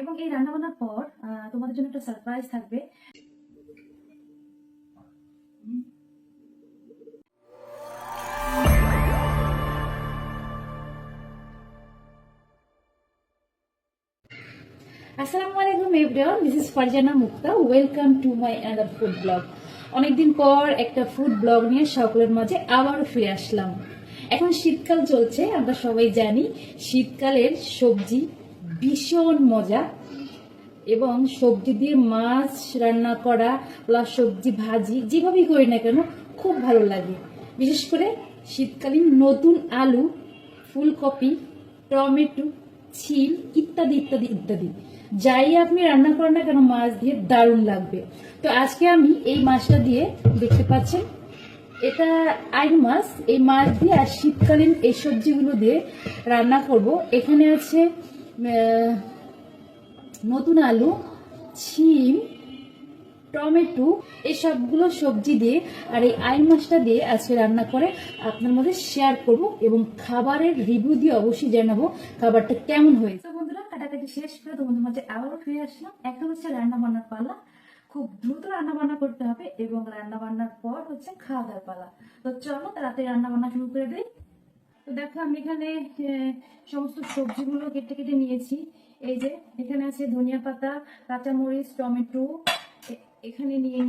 এবং এই রান্না বান্নার পর তোমাদের জন্য একটা সারপ্রাইজ থাকবে। আসসালামু আলাইকুম everyone, this is Farzana Mukta. Welcome to my another food blog. অনেকদিন পর একটা ফুড ব্লগ নিয়ে সকলের মাঝে আবারও ফিরে আসলাম। এখন শীতকাল চলছে, আমরা সবাই জানি শীতকালের সবজি ভীষণ মজা, এবং সবজি দিয়ে মাছ রান্না করা প্লাস সবজি ভাজি যেভাবেই করি না কেন খুব ভালো লাগে। বিশেষ করে শীতকালীন নতুন আলু, ফুলকপি, টমেটো, ছিল ইত্যাদি ইত্যাদি ইত্যাদি যাই আপনি রান্না করেন না কেন মাছ দিয়ে দারুণ লাগবে। তো আজকে আমি এই মাছটা দিয়ে, দেখতে পাচ্ছেন এটা আইন মাছ, এই মাছ দিয়ে আর শীতকালীন এই সবজিগুলো দিয়ে রান্না করব। এখানে আছে নতুন আলু, ছিম, টমেটো, এই সবগুলো সবজি দিয়ে আর এই আইন মাছটা দিয়ে আজকে রান্না করে আপনার মধ্যে শেয়ার করব, এবং খাবারের রিভিউ দিয়ে অবশ্যই জানাবো খাবারটা কেমন হয়েছে। তো বন্ধুরা, কাটাকাটি শেষ করে তোমাদের মাঝে আবারও ফিরে আসলাম। এখন হচ্ছে রান্না বান্নার পালা। খুব দ্রুত রান্না বান্না করতে হবে, এবং রান্না বান্নার পর হচ্ছে খাওয়া দাওয়ার পালা। তো চলো তাড়াতাড়ি রান্না বান্না শুরু করে দিই। তো দেখো আমি এখানে সমস্ত সবজিগুলো কেটে কেটে নিয়েছি। এই যে এখানে আছে ধনিয়া পাতা, কাঁচামরিচ, টমেটো, এখানে নিয়ে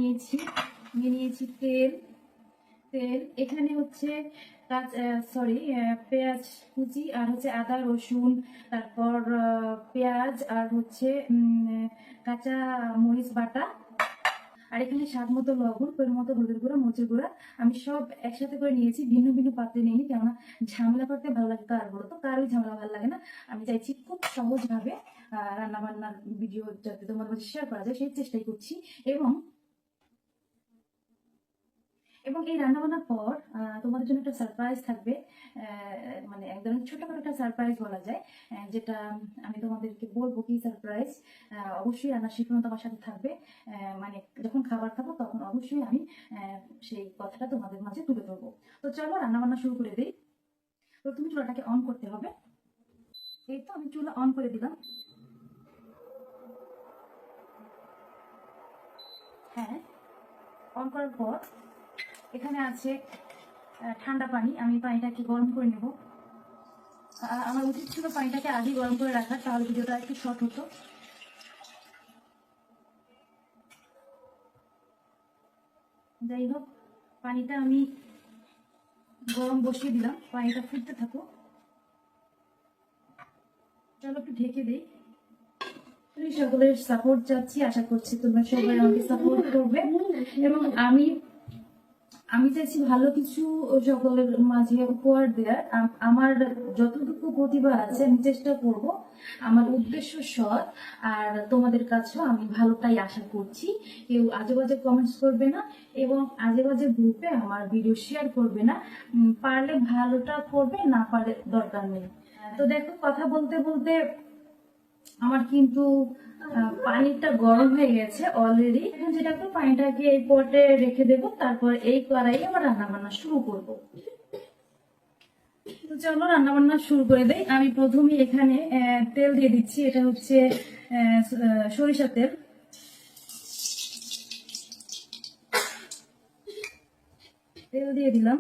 নিয়েছি তেল। এখানে হচ্ছে পেঁয়াজ কুচি, আর হচ্ছে আদা রসুন, তারপর পেঁয়াজ, আর হচ্ছে কাঁচা মরিচ বাটা, আর এখানে স্বাদ মতো লবণ, পরিমাণ মতো হলুদের গুঁড়া, মরিচের গুঁড়া। আমি সব একসাথে করে নিয়েছি, ভিন্ন ভিন্ন পাত্রে নিয়ে নিই, কেননা ঝামেলা করতে ভালো লাগে কার বলো তো? কারোই ঝামেলা ভালো লাগে না। আমি চাইছি খুব সহজ ভাবে রান্না বান্নার ভিডিও যাতে তোমার মধ্যে শেয়ার করা যায় সেই চেষ্টাই করছি। এবং এই রান্না বান্নার পর তোমাদের জন্য একটা সারপ্রাইজ থাকবে, মানে একদম ছোটখাটো একটা সারপ্রাইজ বলা যায়, যেটা আমি তোমাদেরকে বলবো কি সারপ্রাইজ। অবশ্যই রান্না শিখনো তোমার সাথে থাকবে, মানে যখন খাবার খাবো তখন অবশ্যই আমি সেই কথাটা তোমাদের মাঝে তুলে ধরবো। তো চলো রান্না বান্না শুরু করে দিই। প্রথমে চুলাটাকে অন করতে হবে। এই তো আমি চুলা অন করে দিলাম। হ্যাঁ, অন করার পর এখানে আছে ঠান্ডা পানি। আমি পানিটাকে গরম করে নেব। আমার উচিত ছিল পানিটাকে আগে গরম করে রাখার, তাহলে ভিডিওটা একটু শর্ট হতো। যাই হোক, পানিটা আমি গরম বসিয়ে দিলাম, পানিটা ফুটতে থাকো। চলো একটু ঢেকে দিই। সকলের সাপোর্ট চাচ্ছি, আশা করছি তোমরা সবাই আমাকে সাপোর্ট করবে, এবং আমি চাইছি ভালো কিছু সকলের মাঝে উপহার দেওয়ার। আমার যতটুকু প্রতিভা আছে আমি চেষ্টা করব। আমার উদ্দেশ্য সৎ, আর তোমাদের কাছেও আমি ভালোটাই আশা করছি। কেউ আজে বাজে কমেন্টস করবে না, এবং আজে বাজে গ্রুপে আমার ভিডিও শেয়ার করবে না। পারলে ভালোটা করবে, না পারলে দরকার নেই। তো দেখো, কথা বলতে বলতে আমার কিন্তু পানিটা গরম হয়ে গেছে অলরেডি। এখন যেটা করবো, পানিটাকে এই পটে রেখে দেবো, তারপর এই কড়াইয়ে আবার রান্না বান্না শুরু করব। তো চলো রান্না বান্না শুরু করে দেই। আমি প্রথমে এখানে তেল দিয়ে দিচ্ছি, এটা হচ্ছে সরিষা তেল। তেল দিয়ে দিলাম,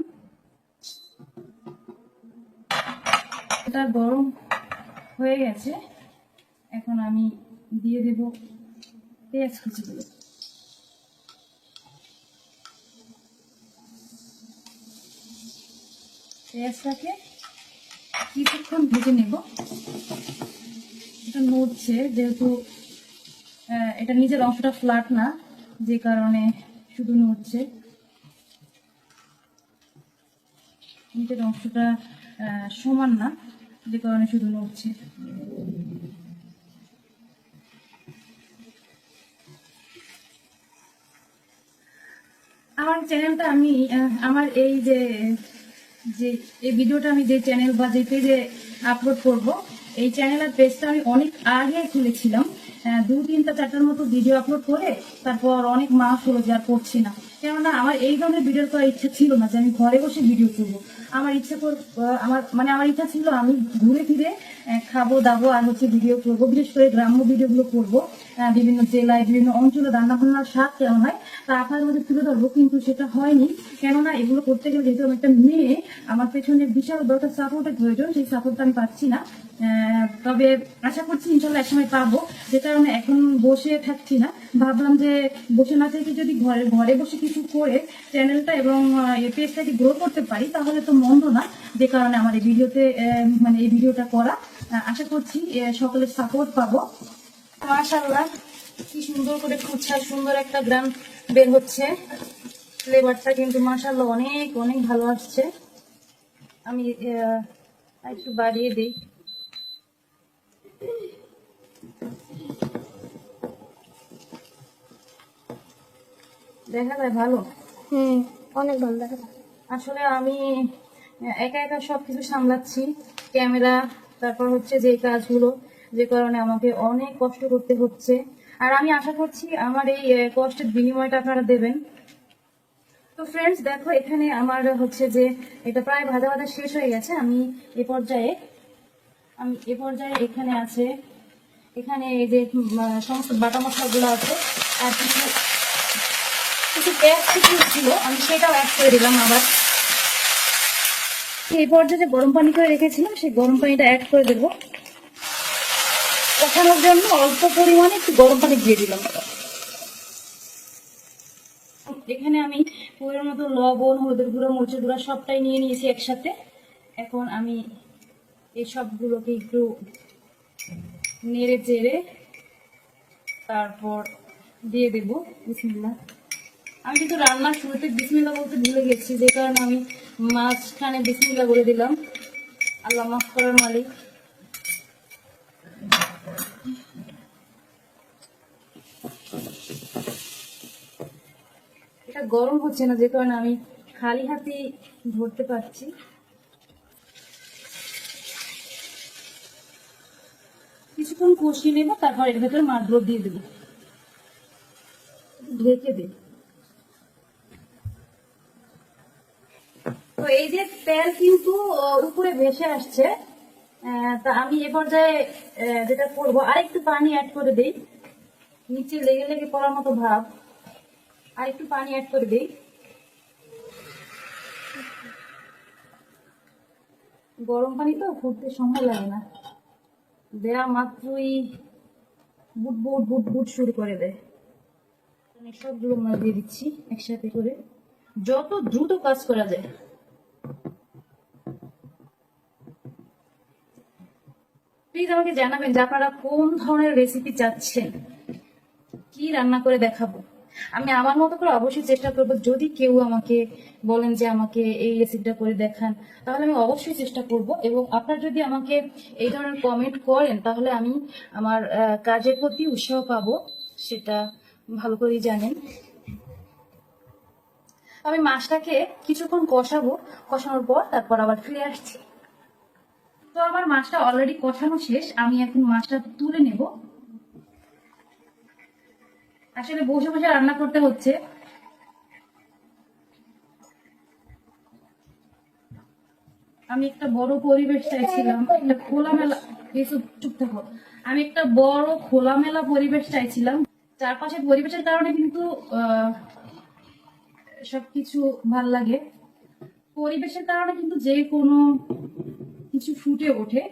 এটা গরম হয়ে গেছে। এখন আমি দিয়ে দেব পেঁয়াজ কুচিগুলো। পেঁয়াজটাকে কিছুক্ষণ ভেজে নেব। এটা নড়ছে, যেহেতু এটা নিচের অংশটা ফ্ল্যাট না, যে কারণে শুধু নড়ছে। নিচের অংশটা সমান না, যে কারণে শুধু নড়ছে। আমার চ্যানেলটা আমি আমার এই যে এই ভিডিওটা আমি যে চ্যানেল বা যে পেজে আপলোড করব, এই চ্যানেলের পেজটা আমি অনেক আগে খুলেছিলাম। 2-3-4টার মতো ভিডিও আপলোড করে তারপর অনেক মাস হলো যে আর করছি না, কেননা আমার এই ধরনের ভিডিও করার ইচ্ছা ছিল না যে আমি ঘরে বসে ভিডিও করবো। আমার ইচ্ছা আমার ইচ্ছা ছিল আমি ঘুরে ফিরে খাবো দাবো আর হচ্ছে ভিডিও করবো, বিশেষ করে গ্রাম্য ভিডিওগুলো করবো, বিভিন্ন জেলায় বিভিন্ন অঞ্চলে রান্না বান্নার স্বাদ কেমন হয় তা আপনার মধ্যে তুলে ধরবো, কিন্তু সেটা হয়নি। কেননা এগুলো করতে গেলে যেহেতু আমি একটা মেয়ে, আমার পেছনে বিশাল দরকার সাপোর্টের প্রয়োজন, সেই সাপোর্টটা আমি পাচ্ছি না। তবে আশা করছি ইনশাল্লাহ একসময় পাবো, যে কারণে এখন বসে থাকছি না। ভাবলাম যে বসে না থেকে যদি ঘরে ঘরে বসে কিছু করে চ্যানেলটা এবং এই পেজটাকে গ্রো করতে পারি তাহলে তো মন্দ না, যে কারণে আমার এই ভিডিওতে এই ভিডিওটা করা। আশা করছি সকলের সাপোর্ট পাবো। মাশাআল্লাহ কি সুন্দর করে কুচ্ছা, সুন্দর একটা গ্রাম বের হচ্ছে। ফ্লেভারটা কিন্তু মাশাআল্লাহ অনেক অনেক ভালো আসছে। আমি একটু বাড়িয়ে দিই। দেখা যায় ভালো? অনেক ভালো দেখা যায়। আসলে আমি একা একা সবকিছু সামলাচ্ছি, ক্যামেরা, তারপর হচ্ছে যে কাজগুলো, যে কারণে আমাকে অনেক কষ্ট করতে হচ্ছে। আর আমি আশা করছি আমার এই কষ্টের বিনিময়টা আপনারা দেবেন। তো ফ্রেন্ডস দেখো, এখানে আমার হচ্ছে যে এটা প্রায় ভাজা ভাজা শেষ হয়ে গেছে। আমি এ পর্যায়ে এখানে আছে, এখানে এই যে সমস্ত বাটা মশলাগুলো আছে, আর কিছু কিছু পেঁয়াজ ছিল, আমি সেটাও অ্যাড করে দিলাম। আবার এই পর্যায়ে যে গরম পানি করে রেখেছিলাম সেই গরম পানিটা অ্যাড করে দেবো। কষানোর জন্য অল্প পরিমাণে একটু গরম পানি দিয়ে দিলাম। এখানে আমি পরিমাণ মতো লবণ, হলুদের গুঁড়ো, মরিচের গুঁড়া সবটাই নিয়ে নিয়েছি একসাথে। এখন আমি এই সবগুলোকে একটু নেড়ে চেড়ে তারপর দিয়ে দেব বিসমিল্লাহ। আমি কিন্তু রান্নার শুরুতে বিসমিল্লাহ বলতে ভুলে গেছি, যে কারণে আমি মাঝখানে বিসমিল্লাহ বলে দিলাম। আল্লাহ মাফ করার মালিক। এটা গরম হচ্ছে না, যে কারণে আমি খালি হাতেই ধরতে পারছি। কিছুক্ষণ কষিয়ে নেবো, তারপর এর ভেতরে মাছগুলো দিয়ে দেবো, ঢেকে দেব। তো এই যে তেল কিন্তু উপরে ভেসে আসছে, তা আমি এ পর্যায়ে যেটা করবো, আরেকটু পানি অ্যাড করে দিই। নিচে লেগে লেগে পড়ার মতো ভাব, আরেকটু পানি অ্যাড করে দিই। গরম পানি তো ফুটতে সময় লাগে না, দেয়া মাত্রই বুট বুট বুট বুট শুরু করে দেয়। আমি সবগুলো মাছ দিয়ে দিচ্ছি একসাথে করে, যত দ্রুত কাজ করা যায়। প্লিজ আমাকে জানাবেন যে আপনারা কোন ধরনের রেসিপি চাচ্ছেন, কি রান্না করে দেখাবো। আমি আমার মতো করে অবশ্যই চেষ্টা করবো। যদি কেউ আমাকে বলেন যে আমাকে এই রেসিপিটা করে দেখান, তাহলে আমি অবশ্যই চেষ্টা করব। এবং আপনারা যদি আমাকে এই ধরনের কমেন্ট করেন তাহলে আমি আমার কাজের প্রতি উৎসাহ পাবো, সেটা ভালো করেই জানেন। আমি মাছটাকে কিছুক্ষণ কষাবো, কষানোর পর তারপর আবার ফিরে আসছি। তো আমার মাছটা অলরেডি কষানো শেষ, আমি এখন মাছটা তুলে নেব। আসলে বসে বসে রান্না করতে হচ্ছে। আমি একটা বড় পরিবেশ চাইছিলাম, একটা খোলামেলা, চুপ থাকো। আমি একটা বড় খোলামেলা পরিবেশ চাইছিলাম। চারপাশের পরিবেশের কারণে কিন্তু সবকিছু ভাল লাগে। পরিবেশের কারণে কিন্তু যে কোনো কিছু ফুটে ওঠে।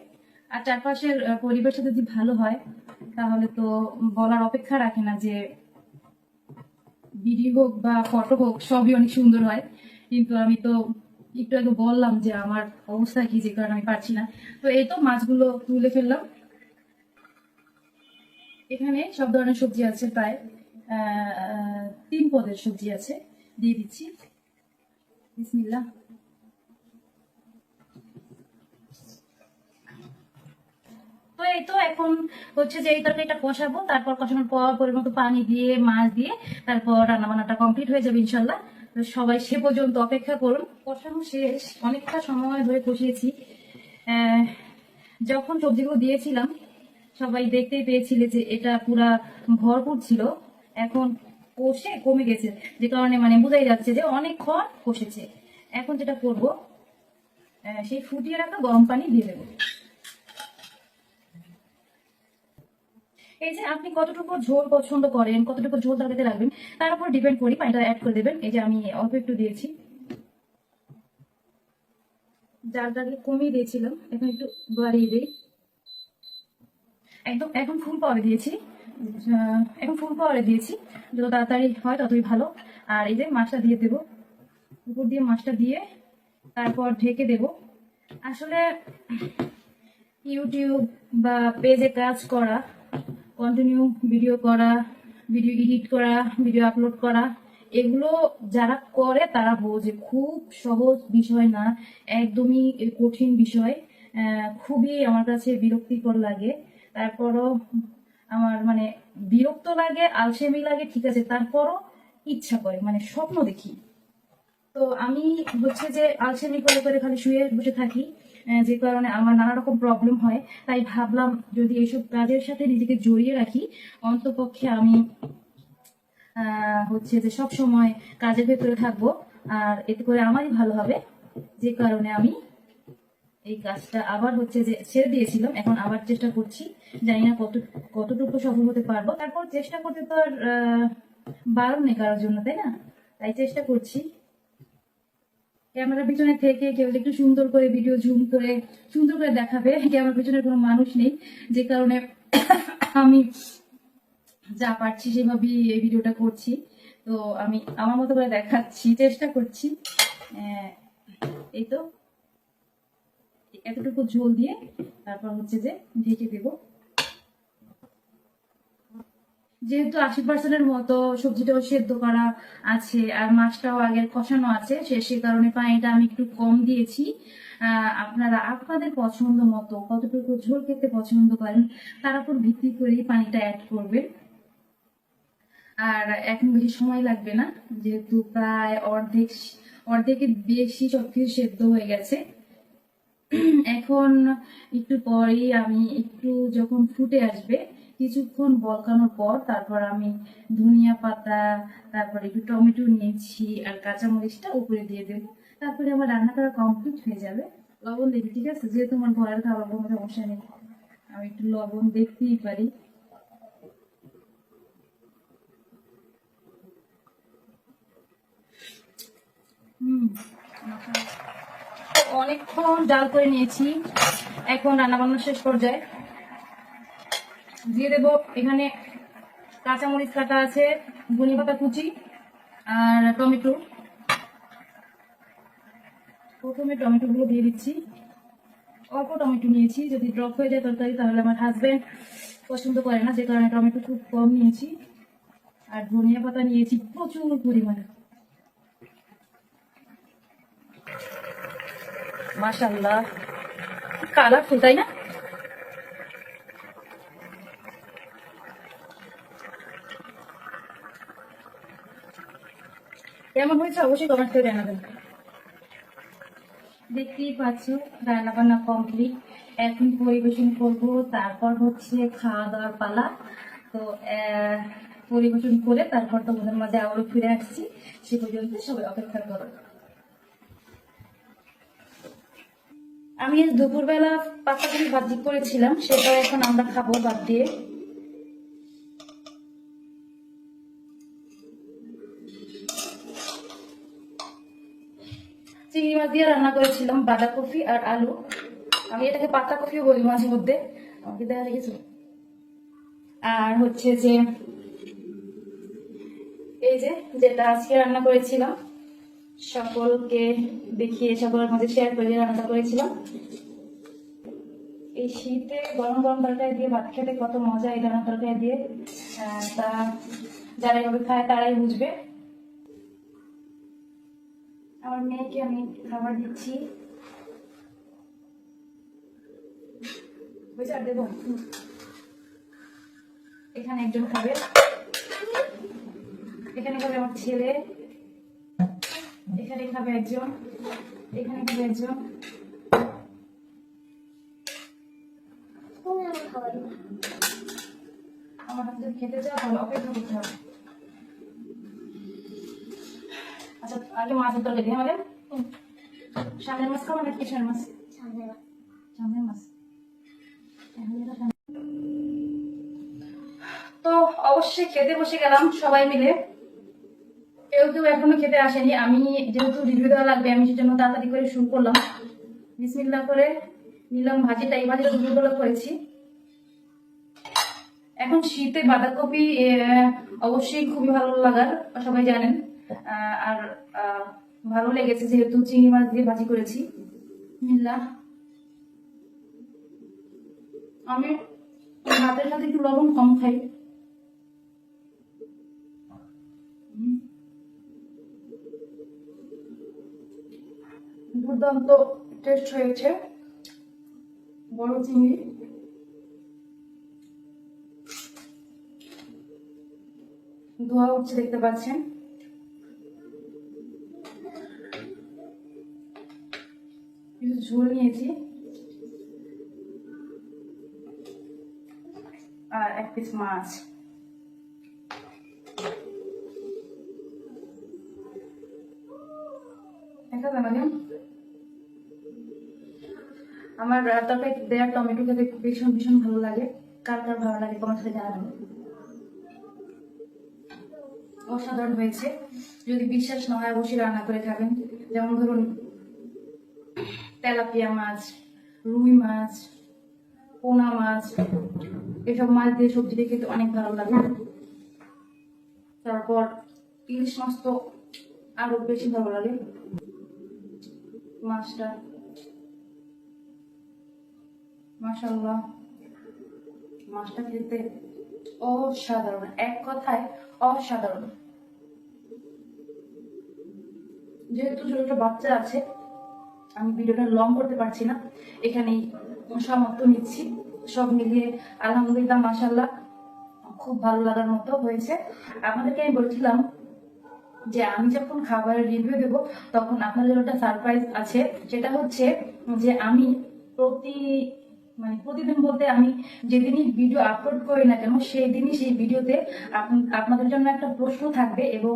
আর চারপাশের পরিবেশটা যদি ভালো হয় তাহলে তো বলার অপেক্ষা রাখে না, যে ভিডিও হোক বা ফটো হোক সবই অনেক সুন্দর হয়। কিন্তু আমি তো একটু আগে বললাম যে আমার অবস্থা কি, যে কারণে আমি পারছি না। তো এই তো মাছগুলো তুলে ফেললাম। এখানে সব ধরনের সবজি আছে, প্রায় 3 পদের সবজি আছে, দিয়ে দিচ্ছি বিসমিল্লাহ। তো এই তো এখন হচ্ছে যে এই তরকারিটা কষাবো, তারপর কষানোর পর পরিমতো পানি দিয়ে মাছ দিয়ে তারপর রান্না বান্নাটা কমপ্লিট হয়ে যাবে ইনশাল্লাহ। সবাই সে পর্যন্ত অপেক্ষা করুন। কষানো শেষ, অনেকটা সময় ধরে কষিয়েছি। যখন সবজিগুলো দিয়েছিলাম সবাই দেখতেই পেয়েছিলে যে এটা পুরা ভরপুর ছিল। এখন কষে কমে গেছে, যে কারণে বোঝাই যাচ্ছে যে অনেকক্ষণ কষেছে। এখন যেটা করব, সেই ফুটিয়ে রাখা গরম পানি দিয়ে দেবো। এই যে আপনি কতটুকু ঝোল পছন্দ করেন, কতটুকু ঝোল তরকারিতে রাখবেন তার উপর ডিপেন্ড করি পানিটা অ্যাড করে দেবেন। এই যে আমি অল্প একটু দিয়েছি, জালটা আগে কমিয়ে দিয়েছিলাম, এখন একটু বাড়িয়ে দিই। একদম এখন ফুল পাওয়ারে দিয়েছি, এখন ফুল পাওয়ারে দিয়েছি, যত তাড়াতাড়ি হয় ততই ভালো। আর এই যে মাছটা দিয়ে দেবো, উপর দিয়ে মাছটা দিয়ে তারপর ঢেকে দেব। আসলে ইউটিউব বা পেজে কাজ করা, কন্টিনিউ ভিডিও করা, ভিডিও এডিট করা, ভিডিও আপলোড করা, এগুলো যারা করে তারা বোঝে খুব সহজ বিষয় না, একদমই কঠিন বিষয়। খুবই আমার কাছে বিরক্তিকর লাগে। তারপরও আমার মানে বিরক্ত লাগে, আলসেমি লাগে, ঠিক আছে, তারপরও ইচ্ছা করে, মানে স্বপ্ন দেখি। তো আমি হচ্ছে যে আলসেমি করে করে খালি শুয়ে বসে থাকি, যে কারণে আমার নানা রকম প্রবলেম হয়। তাই ভাবলাম যদি এইসব কাজের সাথে নিজেকে জড়িয়ে রাখি, অন্তপক্ষে আমি হচ্ছে যে সব সময় কাজের ভেতরে থাকবো, আর এতে করে আমারই ভালো হবে। যে কারণে আমি এই কাজটা আবার হচ্ছে যে ছেড়ে দিয়েছিলাম, এখন আবার চেষ্টা করছি। জানি না কতটুকু সফল হতে পারবো, তারপর চেষ্টা করতে তো আর বারণ নেই কারোর জন্য, তাই না? তাই চেষ্টা করছি। ক্যামেরার পিছনে থেকে কেউ একটু সুন্দর করে ভিডিও জুম করে সুন্দর করে দেখাবে, ক্যামেরার পিছনে কোনো মানুষ নেই, যে কারণে আমি যা পারছি সেভাবেই এই ভিডিওটা করছি। তো আমি আমার মতো করে দেখাচ্ছি, চেষ্টা করছি। এই তো এতটুকু ঝোল দিয়ে তারপর হচ্ছে যে ঢেকে দেবো। যেহেতু 80% মতো সবজিটাও সেদ্ধ করা আছে আর মাছটাও আগে কষানো আছে, সে কারণে পানিটা আমি একটু কম দিয়েছি। আপনারা আপনাদের পছন্দ মতো কতটুকু ঝোল খেতে পছন্দ করেন তার উপর ভিত্তি করেই পানিটা অ্যাড করবেন। আর এখন বেশি সময় লাগবে না, যেহেতু প্রায় অর্ধেকের বেশি সবকিছু সেদ্ধ হয়ে গেছে। এখন একটু পরেই আমি একটু যখন ফুটে আসবে, কিছুক্ষণ বলকানোর পর তারপর আমি ধনিয়া পাতা, তারপর একটু টমেটো নিয়েছি আর কাঁচামরিচটা উপরে দিয়ে দেবো। তারপরে আমার রান্না করা কমপ্লিট হয়ে যাবে। লবণ দেবি, ঠিক আছে? যেহেতু আমার ঘরের খাবার কোনো সমস্যা নেই, আমি একটু লবণ দেখতেই পারি। অনেকক্ষণ জাল করে নিয়েছি, এখন রান্না বান্না শেষ পর্যায়ে। দিয়ে দেবো এখানে কাঁচামরিচ কাটা আছে, ধনে পাতা কুচি আর টমেটো। প্রথমে টমেটো গুলো দিয়ে দিচ্ছি, অল্প টমেটো নিয়েছি, যদি ড্রপ হয়ে যায় তরকারি তাহলে আমার হাজবেন্ড পছন্দ করে না, যে কারণে টমেটো খুব কম নিয়েছি। আর ধনিয়া পাতা নিয়েছি প্রচুর পরিমাণে। মাশাআল্লাহ, কালারফুল, তাই না? কেমন হয়েছে অবশ্যই কমেন্ট করে জানাবেন। দেখতেই পাচ্ছ রান্না বান্না কমপ্লিট, এখন পরিবেশন করব, তারপর হচ্ছে খাওয়া দাওয়ার পালা। তো পরিবেশন করে তারপর তোমাদের মাঝে আবারও ফিরে আসছি, সে পর্যন্ত সবাই অপেক্ষা করো। আমি দুপুরবেলা পাতাকপি ভাজি করেছিলাম, সেটা এখন আমরা খাবো বাদ দিয়ে। চিংড়ি মাছ দিয়ে রান্না করেছিলাম, বাঁধাকপি আর আলু। আমি এটাকে পাতা কপিও বলি মাঝে মধ্যে, আমাকে দেখা গেছে। আর হচ্ছে যে এই যে যেটা আজকে রান্না করেছিলাম, সকলকে দেখিয়ে সকলের মাঝে শেয়ার করে রান্নাটা করেছিলাম। এই শীতে গরম গরম তরকারি দিয়ে ভাত খেতে কত মজা, এই রান্না তরকারি দিয়ে। তা যারা এভাবে খায় তারাই বুঝবে। আমার মেয়েকে আমি খাবার দিচ্ছি, বুঝে দেব। এখানে একজন খাবে, এখানে খাবে আমার ছেলে, এখানে খাবে একজন, এখানে খাবে একজন। আমার হাতে যদি খেতে চাও তাহলে অপেক্ষা করতে হবে। আচ্ছা আগে মাছের তরকারি আমাদের সামনের মাছ খাবো না কিসের মাছ? সামনে সামনের মাছ। তো অবশ্যই খেতে বসে গেলাম সবাই মিলে। কেউ কেউ এখনো খেতে আসেনি। আমি যেহেতু রিভিউ দেওয়া লাগবে, আমি সেজন্য তাড়াতাড়ি করে শুরু করলাম। বিসমিল্লাহ করে নিলাম ভাজিটা। এই ভাজিটা দুপুরবেলা করেছি। এখন শীতে বাঁধাকপি অবশ্যই খুবই ভালো লাগার, সবাই জানেন। আর ভালো লেগেছে যেহেতু চিংড়ি মাছ দিয়ে ভাজি করেছি। বিসমিল্লাহ। আমি ভাতের সাথে একটু লবণ কম খাই। দুর্দান্ত টেস্ট হয়েছে। বড় চিংড়ি, ধোয়া উঠছে দেখতে পাচ্ছেন। কিছু ঝোল নিয়েছি আর এক পিস মাছ। দেখা যাবে আমার তরকারি দেওয়ার টমেটো খেতে ভীষণ ভীষণ ভালো লাগে। কার কার ভালো লাগে তোমার সাথে জানাবেন। অসাধারণ হয়েছে। যদি বিশ্বাস না হয় অবশ্যই রান্না করে খাবেন। যেমন ধরুন তেলাপিয়া মাছ, রুই মাছ, পোনা মাছ, এসব মাছ দিয়ে সবজি দিয়ে খেতে অনেক ভালো লাগে। তারপর ইলিশ মাছ তো আরো বেশি ভালো লাগে। মাছটা মাশাআল্লাহ, মাছটা খেতে অসাধারণ, এক কথায় অসাধারণ। যেহেতু ছোট ছোট বাচ্চা আছে, আমি ভিডিওটা লং করতে পারছি না, এখানেই সমাপ্ত নিচ্ছি। সব মিলিয়ে আলহামদুলিল্লাহ মাশাআল্লাহ খুব ভালো লাগার মতো হয়েছে। আপনাদেরকে আমি বলছিলাম যে আমি যখন খাবারের রিভিউ দেবো তখন আপনাদের একটা সারপ্রাইজ আছে। সেটা হচ্ছে যে আমি প্রতিদিন বলতে আমি যেদিনই ভিডিও আপলোড করি না কেন সেই দিনই সেই ভিডিওতে আপনাদের জন্য একটা প্রশ্ন থাকবে, এবং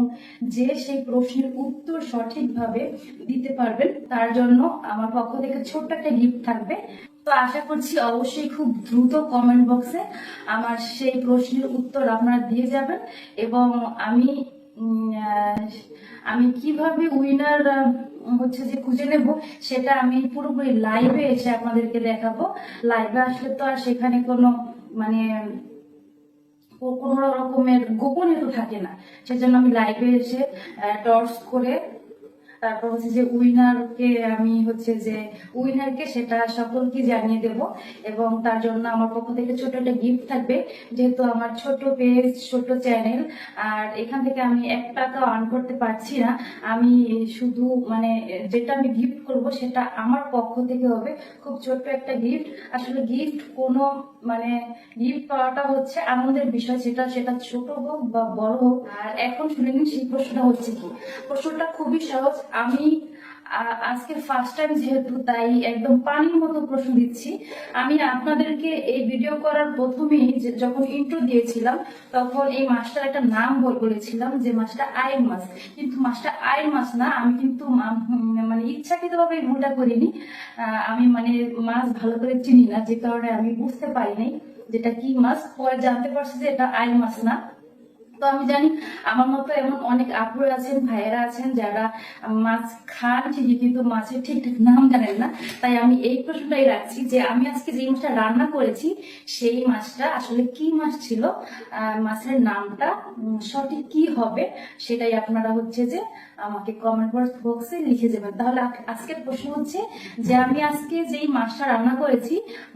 যে সেই প্রশ্নের উত্তর সঠিকভাবে দিতে পারবেন তার জন্য আমার পক্ষ থেকে ছোট্ট একটা গিফট থাকবে। তো আশা করছি অবশ্যই খুব দ্রুত কমেন্ট বক্সে আমার সেই প্রশ্নের উত্তর আপনারা দিয়ে যাবেন, এবং আমি আমি কিভাবে উইনার হচ্ছে যে খুঁজে নেব সেটা আমি পুরোপুরি লাইভে এসে আপনাদেরকে দেখাবো। লাইভে আসলে তো আর সেখানে কোনো মানে কোনো রকমের গোপনীয়তা থাকে না, সেজন্য আমি লাইভে এসে টর্চ করে তারপর হচ্ছে যে উইনারকে সেটা সকলকে জানিয়ে দেব, এবং তার জন্য আমার পক্ষ থেকে ছোট একটা গিফট থাকবে। যেহেতু আমার ছোট পেজ, ছোট চ্যানেল, আর এখান থেকে আমি 1 টাকা আর্ন করতে পারছি না, আমি শুধু যেটা আমি গিফট করব সেটা আমার পক্ষ থেকে হবে খুব ছোট্ট একটা গিফট। আসলে গিফট কোনো গিফট পাওয়াটা হচ্ছে আনন্দের বিষয়, সেটা ছোট হোক বা বড় হোক। আর এখন শুনে নিন সেই প্রশ্নটা হচ্ছে কি। প্রশ্নটা খুবই সহজ। আমি আজকে ফার্স্ট টাইম যেহেতু, তাই একদম পানির মতো প্রশ্ন দিচ্ছি। আমি আপনাদেরকে এই ভিডিও করার প্রথমেই যখন ইন্ট্রো দিয়েছিলাম তখন এই মাছটার একটা নাম বলেছিলাম যে মাছটা আইর মাছ, কিন্তু মাছটা আইর মাছ না। আমি কিন্তু ইচ্ছাকৃতভাবে ভুলটা করিনি। আমি মাছ ভালো করে চিনি না, যে কারণে আমি বুঝতে পারিনি যেটা কি মাছ। পরে জানতে পারছি যে এটা আইর মাছ না। তো আমি জানি আমার মতো এমন অনেক আপুরা আছেন, ভাইয়েরা আছেন যারা মাছ খান ঠিকই কিন্তু মাছের ঠিকঠাক নাম জানেন না। তাই আমি এই প্রশ্নটাই রাখছি যে আমি আজকে যে মাছটা রান্না করেছি সেই মাছটা আসলে কি মাছ ছিল, মাছের নামটা সঠিক কি হবে সেটাই আপনারা হচ্ছে যে আমাকে কমেন্ট বক্সে লিখে যাবেন। তাহলে আজকের প্রশ্ন হচ্ছে যে আমি আজকে যেই মাছটা রান্না করেছি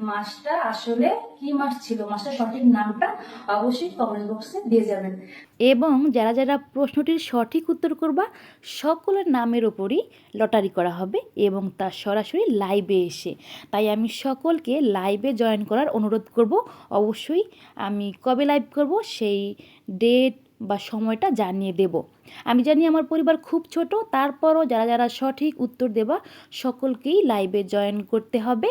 মাছটা আসলে কি মাছ ছিল, মাছটার সঠিক নামটা অবশ্যই কমেন্ট বক্সে দিয়ে যাবেন। এবং যারা যারা প্রশ্নটির সঠিক উত্তর করবা সকলের নামের ওপরই লটারি করা হবে, এবং তা সরাসরি লাইভে এসে। তাই আমি সকলকে লাইভে জয়েন করার অনুরোধ করব। অবশ্যই আমি কবে লাইভ করব সেই ডেট বা সময়টা জানিয়ে দেব। আমি জানি আমার পরিবার খুব ছোট, তারপরও যারা যারা সঠিক উত্তর দেবা সকলকেই লাইভে জয়েন করতে হবে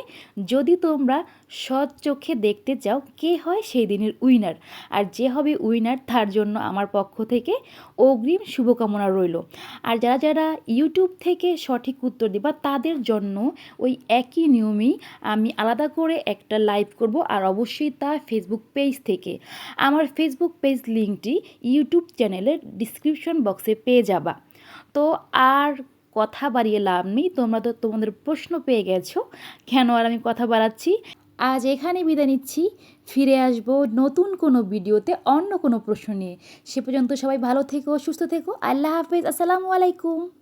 যদি তোমরা সৎ চোখে দেখতে চাও কে হয় সেই দিনের উইনার। আর যে হবে উইনার তার জন্য আমার পক্ষ থেকে অগ্রিম শুভকামনা রইল। আর যারা যারা ইউটিউব থেকে সঠিক উত্তর দেবা তাদের জন্য ওই একই নিয়মেই আমি আলাদা করে একটা লাইভ করব, আর অবশ্যই তা ফেসবুক পেজ থেকে। আমার ফেসবুক পেজ লিঙ্কটি ইউটিউব চ্যানেলের ডিসক্রিপশন বক্সে পেয়ে যাবা। তো আর কথা বাড়িয়ে লাভ নেই, তোমরা তো তোমাদের প্রশ্ন পেয়ে গেছো, কেন আর আমি কথা বাড়াচ্ছি। আজ এখানে বিদায় নিচ্ছি, ফিরে আসবো নতুন কোনো ভিডিওতে অন্য কোনো প্রশ্ন নিয়ে। সে পর্যন্ত সবাই ভালো থেকো, সুস্থ থেকো। আল্লাহ হাফেজ, আসসালামু আলাইকুম।